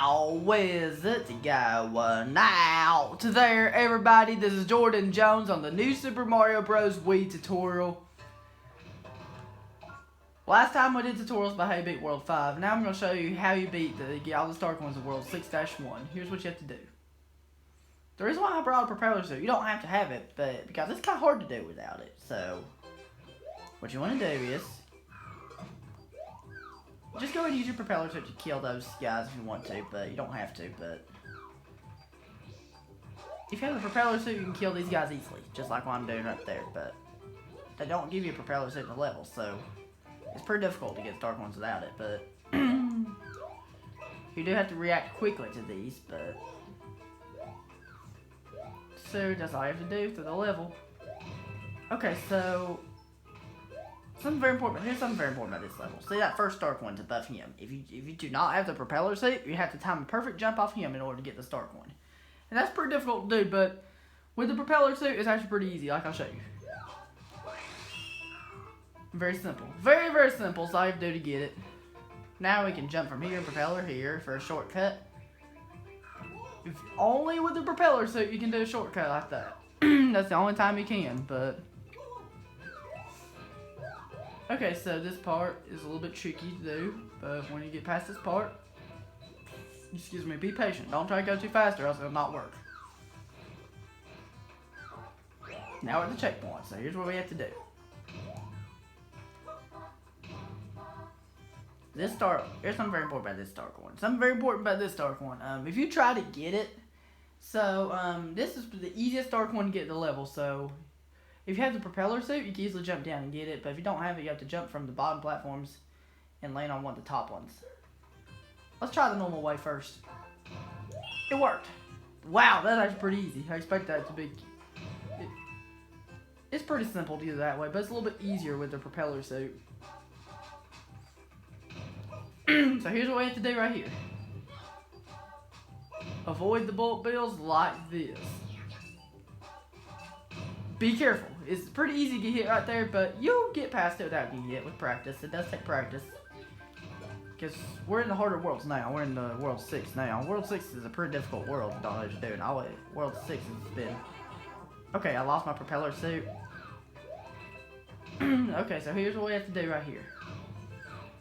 How is it going now? To there, everybody, this is Jordan Jones on the new Super Mario Bros. Wii tutorial. Last time we did tutorials by how you beat World 5. Now I'm going to show you how you get all the star coins in World 6-1. Here's what you have to do. The reason why I brought a propeller suit, you don't have to have it, but because it's kind of hard to do without it. So, what you want to do is just go ahead and use your propeller suit to kill those guys if you want to, but you don't have to. But if you have the propeller suit, you can kill these guys easily, just like what I'm doing right there. But they don't give you a propeller suit in the level, so it's pretty difficult to get star coins without it. But you do have to react quickly to these. But so that's all you have to do through the level. Okay, so here's something very important about this level. See that first star coin's above him. If you do not have the propeller suit, you have to time a perfect jump off him in order to get the star coin. And that's pretty difficult to do, but with the propeller suit, it's actually pretty easy, like I'll show you. Very simple. Very, very simple, so all you have to do to get it. Now we can jump from here and propeller here for a shortcut. If only with the propeller suit you can do a shortcut like that. That's the only time you can, but okay, so this part is a little bit tricky to do, but when you get past this part, excuse me, be patient. Don't try to go too fast or else it'll not work. Now we're at the checkpoint, so here's what we have to do. Here's something very important about this star coin. If you try to get it, this is the easiest star coin to get in the level, so if you have the propeller suit, you can easily jump down and get it, but if you don't have it, you have to jump from the bottom platforms and land on one of the top ones. Let's try the normal way first. It worked. Wow, that's actually pretty easy. I expect that to be... It's pretty simple to do that way, but it's a little bit easier with the propeller suit. So here's what we have to do right here. Avoid the bullet bills like this. Be careful. It's pretty easy to get hit right there, but you'll get past it without getting hit with practice. It does take practice. Because we're in the harder worlds now. We're in the World 6 now. World 6 is a pretty difficult world if you don't know what you're doing. World 6 has been... Okay, I lost my propeller suit. Okay, so here's what we have to do right here.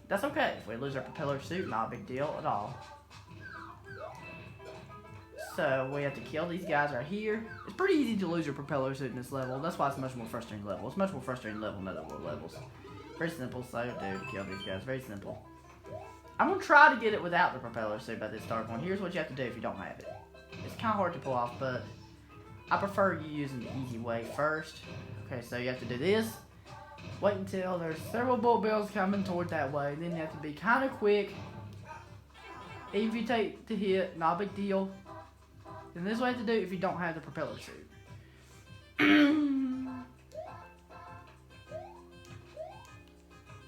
That's okay. If we lose our propeller suit, not a big deal at all. So we have to kill these guys right here. It's pretty easy to lose your propeller suit in this level. That's why it's a much more frustrating level. It's a much more frustrating level than other world levels. Very simple. So to kill these guys. Very simple. I'm going to try to get it without the propeller suit by this star coin. Here's what you have to do if you don't have it. It's kind of hard to pull off, but I prefer you using the easy way first. Okay, so you have to do this. Wait until there's several bullet bills coming toward that way. Then you have to be kind of quick. Even if you take the hit, not a big deal. And this is what you have to do if you don't have the propeller suit. And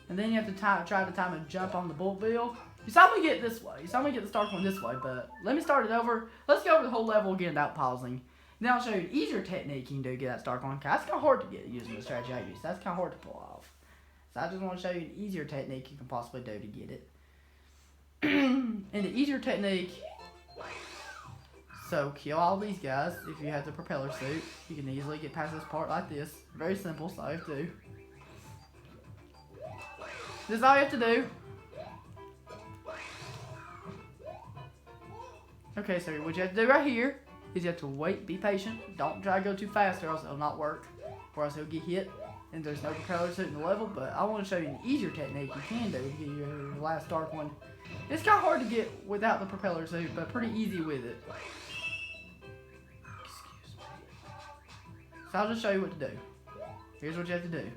then you have to try to time a jump on the bullet bill. You saw me get this way. You saw me get the star coin this way, but let me start it over. Let's go over the whole level again without pausing. Then I'll show you an easier technique you can do to get that star coin. That's kind of hard to get using the strategy I use. That's kind of hard to pull off. So I just want to show you an easier technique you can possibly do to get it. And the easier technique... So, kill all these guys. If you have the propeller suit, you can easily get past this part like this. Very simple, so all you have to do. This is all you have to do. Okay, so what you have to do right here is you have to wait, be patient. Don't try to go too fast or else it'll not work. Or else it'll get hit. And there's no propeller suit in the level, but I want to show you an easier technique you can do to get your last star coin. It's kind of hard to get without the propeller suit, but pretty easy with it. So I'll just show you what to do. Here's what you have to do.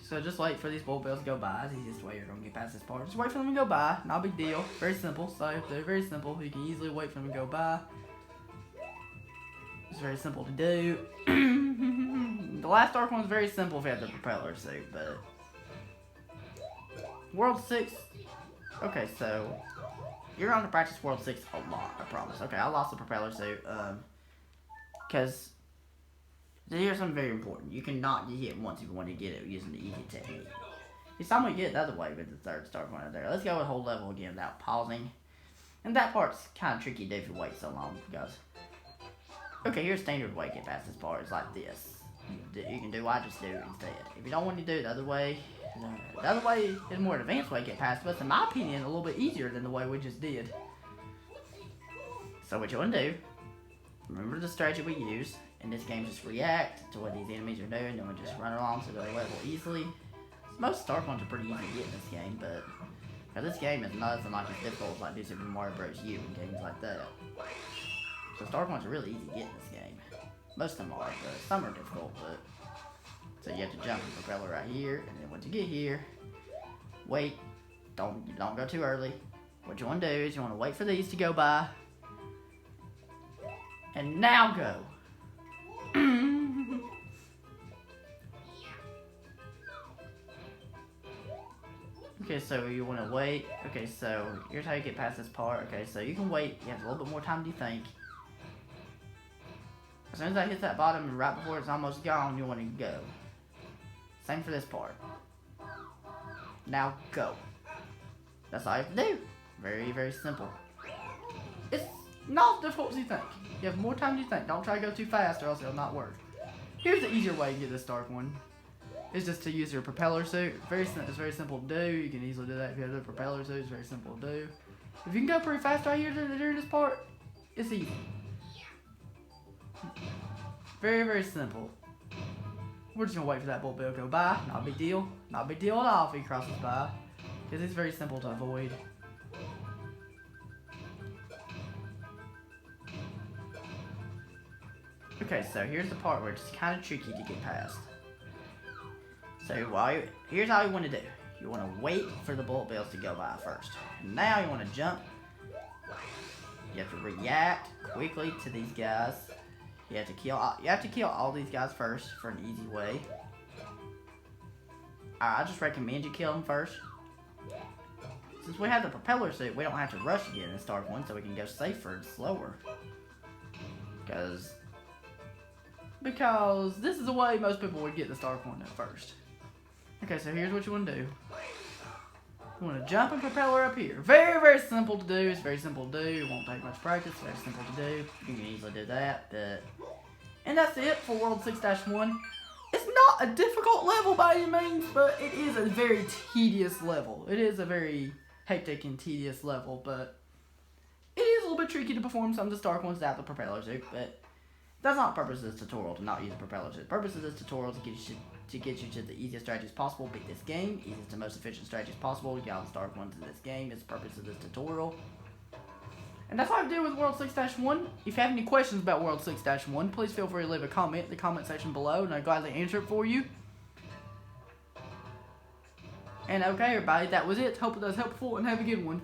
So just wait for these bullet bills to go by. It's the easiest way you're going to get past this part. Just wait for them to go by. Not a big deal. Very simple. So they're very simple. You can easily wait for them to go by. It's very simple to do. The last dark one's very simple if you have the propeller suit, but World 6. Okay, so you're going to practice World 6 a lot, I promise. Okay, I lost the propeller suit. Because here's something very important. You cannot get hit once if you want to get it using the easy technique. You saw me get it the other way with the third star coin right there. Let's go with the whole level again without pausing. And that part's kind of tricky to do if you wait so long, because... Okay, here's standard way to get past this part. It's like this. You can do what I just do instead. If you don't want to do it the other way is more advanced way to get past, but in my opinion, a little bit easier than the way we just did. So what you want to do, remember the strategy we use. In this game, just react to what these enemies are doing, and we just run along to the level easily. Most Star Coins are pretty easy to get in this game, but this game is nothing like as difficult as like do Super Mario Bros. U and games like that. So Star Coins are really easy to get in this game. Most of them are, but some are difficult. But so you have to jump the propeller right here, and then once you get here, wait. Don't go too early. What you want to do is you want to wait for these to go by, and now go. Okay, so you want to wait. Okay, so here's how you get past this part. Okay, so you can wait. You have a little bit more time than you think. As soon as I hit that bottom and right before it's almost gone, you want to go. Same for this part. Now go. That's all you have to do. Very, very simple. It's not as difficult as you think. You have more time than you think. Don't try to go too fast or else it'll not work. Here's the easier way to get this dark one. It's just to use your propeller suit. It's very simple to do. You can easily do that if you have the propeller suit. It's very simple to do. If you can go pretty fast right here during this part, it's easy. Very, very simple. We're just gonna wait for that bullet bill to go by. Not a big deal. Not a big deal at all if he crosses by. Because it's very simple to avoid. Okay, so here's the part where it's kind of tricky to get past. So here's how you want to do. You want to wait for the bullet bills to go by first. Now you want to jump. You have to react quickly to these guys. You have to kill all these guys first for an easy way. I just recommend you kill them first. Since we have the propeller suit, we don't have to rush to get in the start one, so we can go safer and slower. Because this is the way most people would get the star coin at first. Okay, so here's what you want to do. You want to jump and propeller up here. Very, very simple to do. It's very simple to do. It won't take much practice. Very simple to do. You can easily do that. And that's it for World 6-1. It's not a difficult level by any means, but it is a very tedious level. It is a very hectic and tedious level, but it is a little bit tricky to perform some of the star coins without the propeller suit, but that's not the purpose of this tutorial, to not use the propeller suit. The purpose of this tutorial is to get you to the easiest strategies possible, beat this game, easiest and most efficient strategies possible, to get all the star coins in this game is the purpose of this tutorial. And that's what I do with World 6-1. If you have any questions about World 6-1, please feel free to leave a comment in the comment section below, and I'll gladly answer it for you. And okay, everybody, that was it. Hope it was helpful, and have a good one.